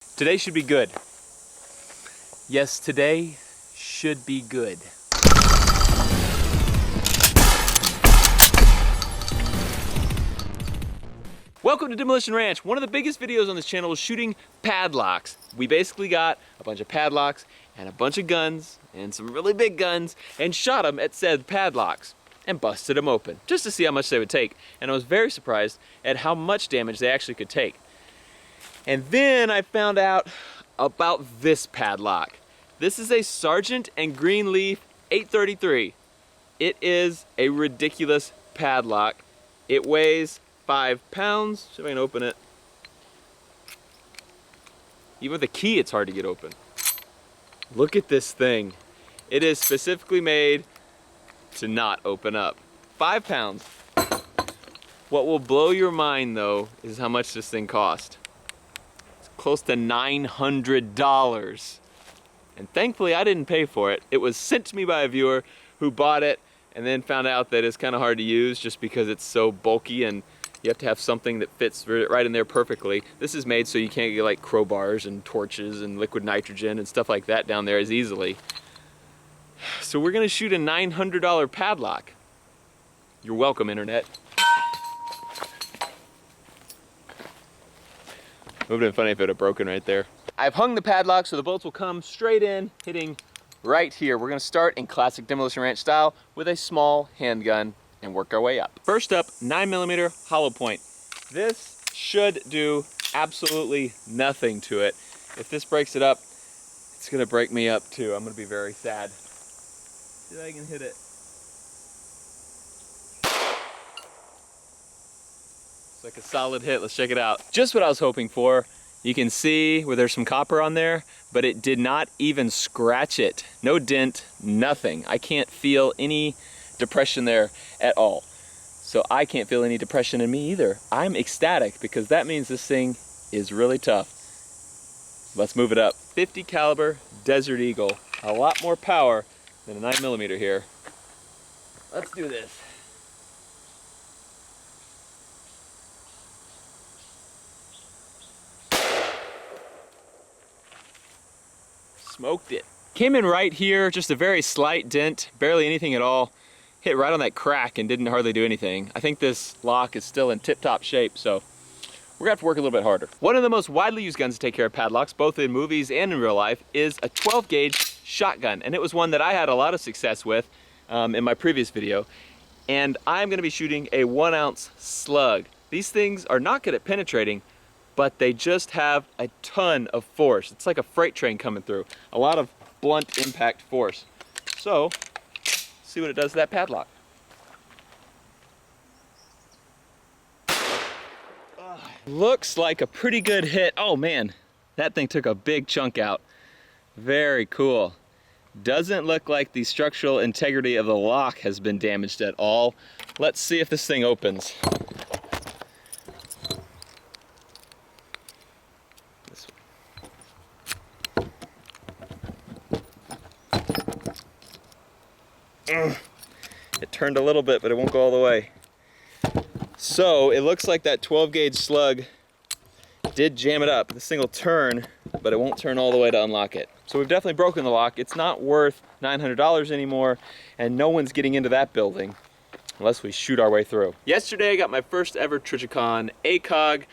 Today should be good. Yes, today should be good. Welcome to Demolition Ranch. One of the biggest videos on this channel is shooting padlocks. We basically got a bunch of padlocks and a bunch of guns and some really big guns and shot them at said padlocks and busted them open just to see how much they would take. And I was very surprised at how much damage they actually could take. And then I found out about this padlock. This is a Sargent and Greenleaf 833. It is a ridiculous padlock. It weighs 5 pounds. See if I can open it. Even with the key, it's hard to get open. Look at this thing. It is specifically made to not open up. 5 pounds. What will blow your mind though is how much this thing cost. It's close to $900. And thankfully I didn't pay for it. It was sent to me by a viewer who bought it and then found out that it's kind of hard to use just because it's so bulky and you have to have something that fits right in there perfectly. This is made so you can't get like crowbars and torches and liquid nitrogen and stuff like that down there as easily. So we're gonna shoot a $900 padlock. You're welcome, internet. It would have been funny if it had broken right there. I've hung the padlock so the bullets will come straight in, hitting right here. We're gonna start in classic Demolition Ranch style with a small handgun and work our way up. First up, 9mm hollow point. This should do absolutely nothing to it. If this breaks it up, it's gonna break me up too. I'm gonna be very sad. See if I can hit it. It's like a solid hit. Let's check it out. Just what I was hoping for. You can see where there's some copper on there, but it did not even scratch it. No dent, nothing. I can't feel any depression there at all. So I can't feel any depression in me either. I'm ecstatic because that means this thing is really tough. Let's move it up. 50 caliber Desert Eagle. A lot more power than a 9mm here. Let's do this. Smoked it. Came in right here, just a very slight dent, barely anything at all. Hit right on that crack and didn't hardly do anything. I think this lock is still in tip-top shape, so we're gonna have to work a little bit harder. One of the most widely used guns to take care of padlocks, both in movies and in real life, is a 12-gauge shotgun. And it was one that I had a lot of success with in my previous video. And I'm gonna be shooting a 1-ounce slug. These things are not good at penetrating, but they just have a ton of force. It's like a freight train coming through. A lot of blunt impact force. So, see what it does to that padlock. Looks like a pretty good hit. Oh man, that thing took a big chunk out. Very cool. Doesn't look like the structural integrity of the lock has been damaged at all. Let's see if this thing opens. It turned a little bit, but it won't go all the way. So it looks like that 12-gauge slug did jam it up. This thing will turn, but it won't turn all the way to unlock it. So we've definitely broken the lock. It's not worth $900 anymore, and no one's getting into that building unless we shoot our way through. Yesterday I got my first ever Trichicon ACOG.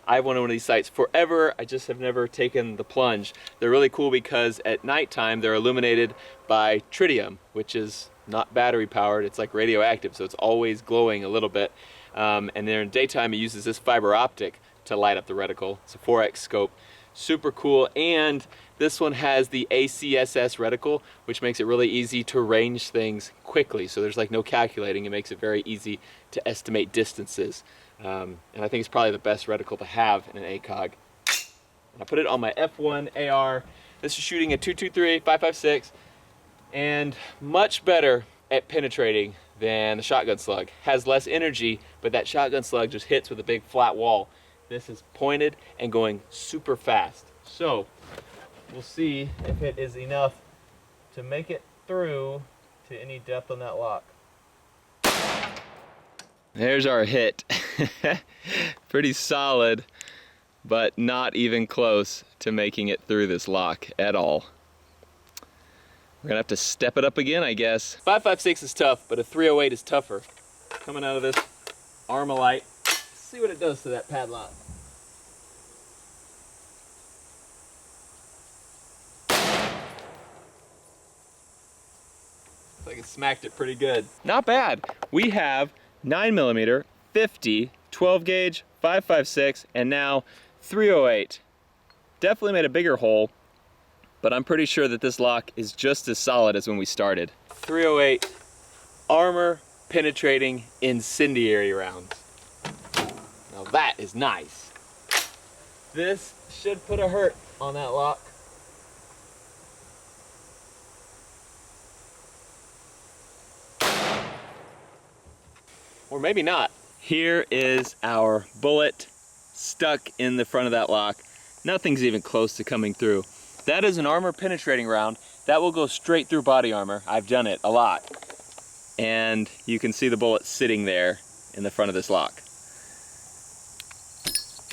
I've wanted one of these sights forever. I just have never taken the plunge. They're really cool because at nighttime they're illuminated by tritium, which is not battery powered. It's like radioactive, so it's always glowing a little bit. And then in daytime it uses this fiber optic to light up the reticle. It's a 4x scope. Super cool. And this one has the ACSS reticle, which makes it really easy to range things quickly. So there's like no calculating. It makes it very easy to estimate distances. And I think it's probably the best reticle to have in an ACOG. And I put it on my F1 AR. This is shooting a 223, 5.56, and much better at penetrating than the shotgun slug. Has less energy, but that shotgun slug just hits with a big flat wall. This is pointed and going super fast. So we'll see if it is enough to make it through to any depth on that lock. There's our hit. Pretty solid, but not even close. to making it through this lock at all. We're gonna have to step it up again, I guess. 5.56 is tough, but a 308 is tougher. Coming out of this Armalite. Let's see what it does to that padlock. Looks like it smacked it pretty good. Not bad. We have 9mm, 50, 12 gauge, 5.56, and now 308. Definitely made a bigger hole, but I'm pretty sure that this lock is just as solid as when we started. 308 armor penetrating incendiary rounds. Now that is nice. This should put a hurt on that lock. Or maybe not. Here is our bullet stuck in the front of that lock. Nothing's even close to coming through. That is an armor penetrating round. That will go straight through body armor. I've done it a lot. And you can see the bullet sitting there in the front of this lock.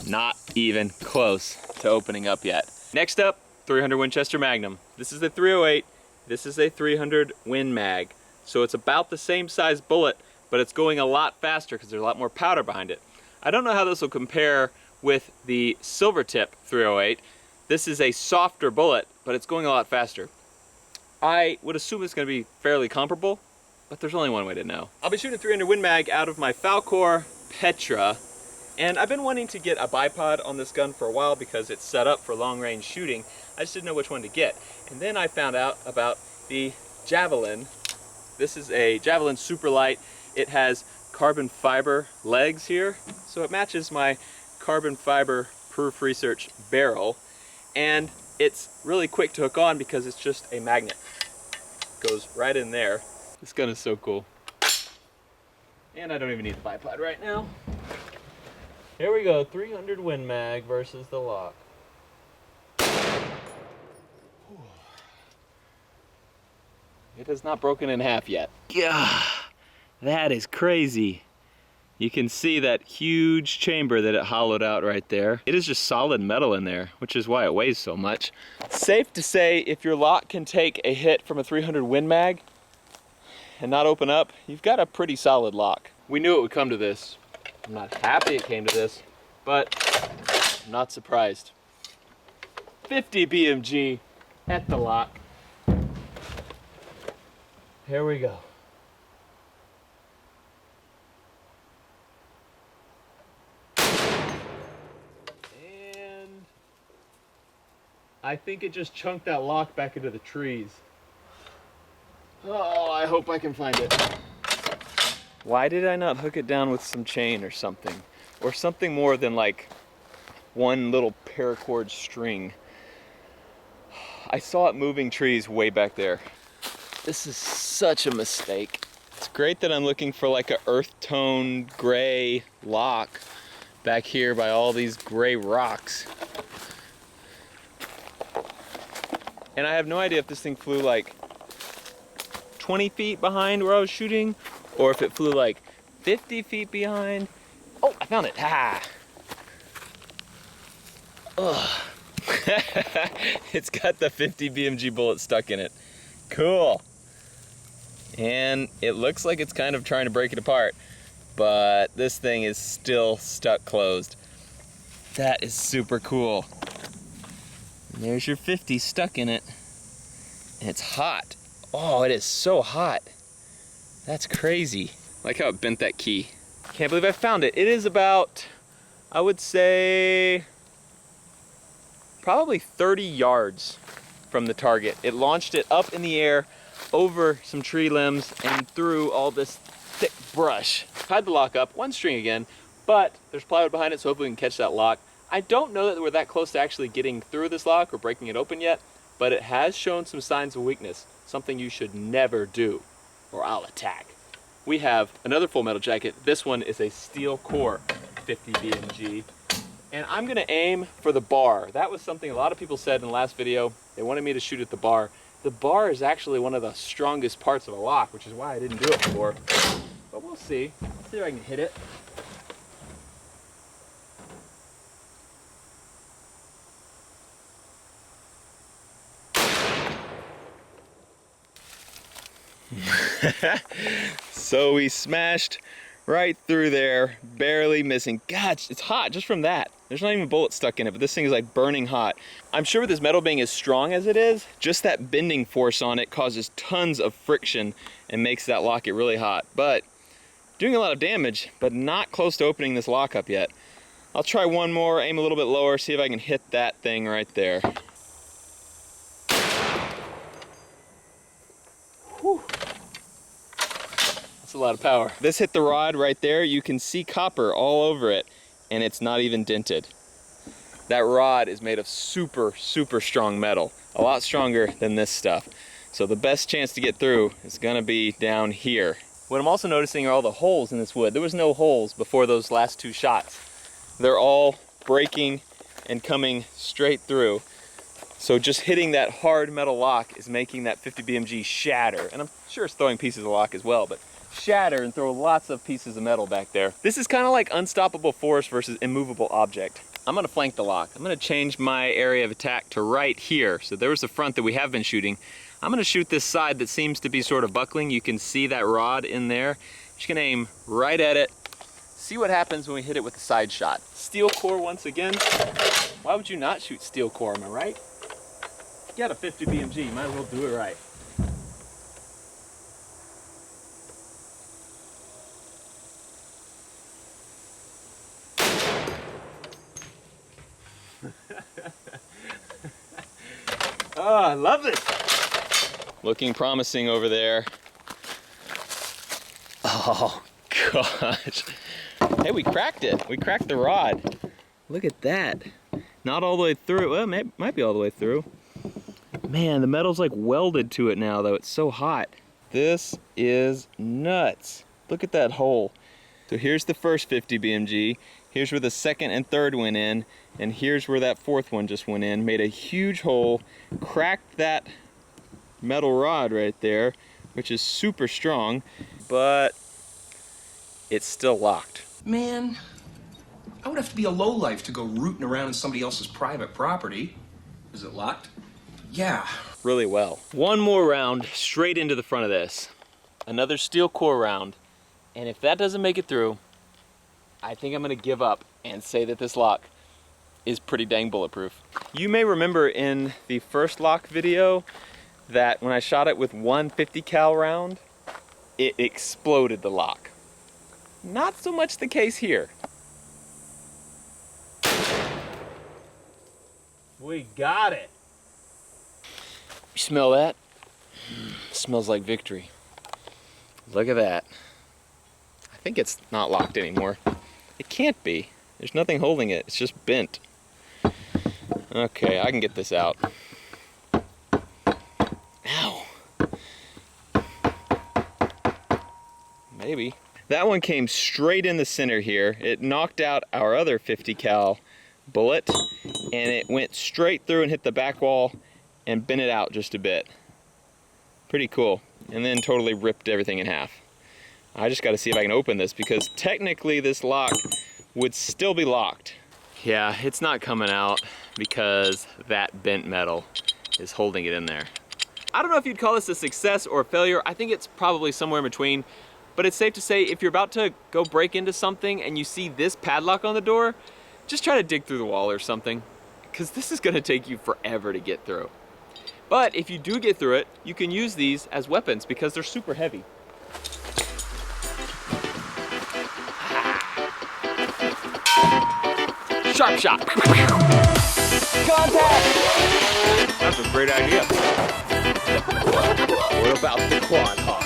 Not even close to opening up yet. Next up, 300 Winchester Magnum. This is a 308. This is a 300 Win Mag. So it's about the same size bullet, but it's going a lot faster because there's a lot more powder behind it. I don't know how this will compare with the silver tip 308. This is a softer bullet, but it's going a lot faster. I would assume it's going to be fairly comparable, but there's only one way to know. I'll be shooting 300 Win Mag out of my Falkor Petra, and I've been wanting to get a bipod on this gun for a while because it's set up for long range shooting. I just didn't know which one to get. And then I found out about the Javelin. This is a Javelin Superlight. It has carbon fiber legs here, so it matches my carbon fiber proof research barrel, and it's really quick to hook on because it's just a magnet. Goes right in there. This gun is so cool. And I don't even need the bipod right now. Here we go, 300 Win Mag versus the lock. It has not broken in half yet. Yeah, that is crazy. You can see that huge chamber that it hollowed out right there. It is just solid metal in there, which is why it weighs so much. Safe to say, if your lock can take a hit from a 300 Win Mag and not open up, you've got a pretty solid lock. We knew it would come to this. I'm not happy it came to this, but I'm not surprised. 50 BMG at the lock. Here we go. I think it just chunked that lock back into the trees. Oh, I hope I can find it. Why did I not hook it down with some chain or something? Or something more than like one little paracord string. I saw it moving trees way back there. This is such a mistake. It's great that I'm looking for like a earth tone gray lock back here by all these gray rocks. And I have no idea if this thing flew like 20 feet behind where I was shooting, or if it flew like 50 feet behind. Oh, I found it. Ha! Ugh. It's got the 50 BMG bullet stuck in it. Cool. And it looks like it's kind of trying to break it apart, but this thing is still stuck closed. That is super cool. And there's your 50 stuck in it. And it's hot. Oh, it is so hot. That's crazy. I like how it bent that key. Can't believe I found it. It is about, I would say, probably 30 yards from the target. It launched it up in the air over some tree limbs and through all this thick brush. Tied the lock up, one string again, but there's plywood behind it, so hopefully we can catch that lock. I don't know that we're that close to actually getting through this lock or breaking it open yet, but it has shown some signs of weakness, something you should never do, or I'll attack. We have another full metal jacket. This one is a steel core 50 BMG, and I'm gonna aim for the bar. That was something a lot of people said in the last video. They wanted me to shoot at the bar. The bar is actually one of the strongest parts of a lock, which is why I didn't do it before. But we'll see. Let's see if I can hit it. So we smashed right through there, barely missing. God, it's hot just from that. There's not even a bullet stuck in it, but this thing is like burning hot. I'm sure with this metal being as strong as it is, just that bending force on it causes tons of friction and makes that locket really hot. But doing a lot of damage, but not close to opening this lock up yet. I'll try one more, aim a little bit lower, see if I can hit that thing right there. Whew. That's a lot of power. This hit the rod right there. You can see copper all over it, and it's not even dented. That rod is made of super, super strong metal, a lot stronger than this stuff. So the best chance to get through is gonna be down here. What I'm also noticing are all the holes in this wood. There was no holes before those last two shots. They're all breaking and coming straight through. So just hitting that hard metal lock is making that 50 BMG shatter. And I'm sure it's throwing pieces of lock as well, but shatter and throw lots of pieces of metal back there. This is kind of like unstoppable force versus immovable object. I'm gonna flank the lock. I'm gonna change my area of attack to right here. So there was the front that we have been shooting. I'm gonna shoot this side that seems to be sort of buckling. You can see that rod in there. Just gonna aim right at it. See what happens when we hit it with a side shot. Steel core once again. Why would you not shoot steel core, am I right? You got a 50 BMG, you might as well do it right. Oh, I love it. Looking promising over there. Oh, gosh. Hey, we cracked it. We cracked the rod. Look at that. Not all the way through. Well, it might be all the way through. Man, the metal's like welded to it now, though. It's so hot. This is nuts. Look at that hole. So here's the first 50 BMG. Here's where the second and third went in. And here's where that fourth one just went in. Made a huge hole. Cracked that metal rod right there, which is super strong. But it's still locked. Man, I would have to be a lowlife to go rooting around in somebody else's private property. Is it locked? Yeah. Really well. One more round straight into the front of this. Another steel core round. And if that doesn't make it through, I think I'm gonna give up and say that this lock is pretty dang bulletproof. You may remember in the first lock video that when I shot it with one 50 cal round, it exploded the lock. Not so much the case here. We got it. You smell that? Smells like victory. Look at that. I think it's not locked anymore. It can't be. There's nothing holding it. It's just bent. Okay, I can get this out. Ow. Maybe. That one came straight in the center here. It knocked out our other 50 cal bullet, and it went straight through and hit the back wall and bent it out just a bit. Pretty cool. And then totally ripped everything in half. I just got to see if I can open this because technically this lock would still be locked. Yeah, it's not coming out because that bent metal is holding it in there. I don't know if you'd call this a success or a failure. I think it's probably somewhere in between. But it's safe to say if you're about to go break into something and you see this padlock on the door, just try to dig through the wall or something, because this is gonna take you forever to get through. But if you do get through it, you can use these as weapons because they're super heavy. Sharp shot. Contact! That's a great idea. What about the quad hawk?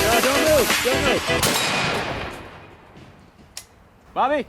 No, don't move, don't move. Bobby?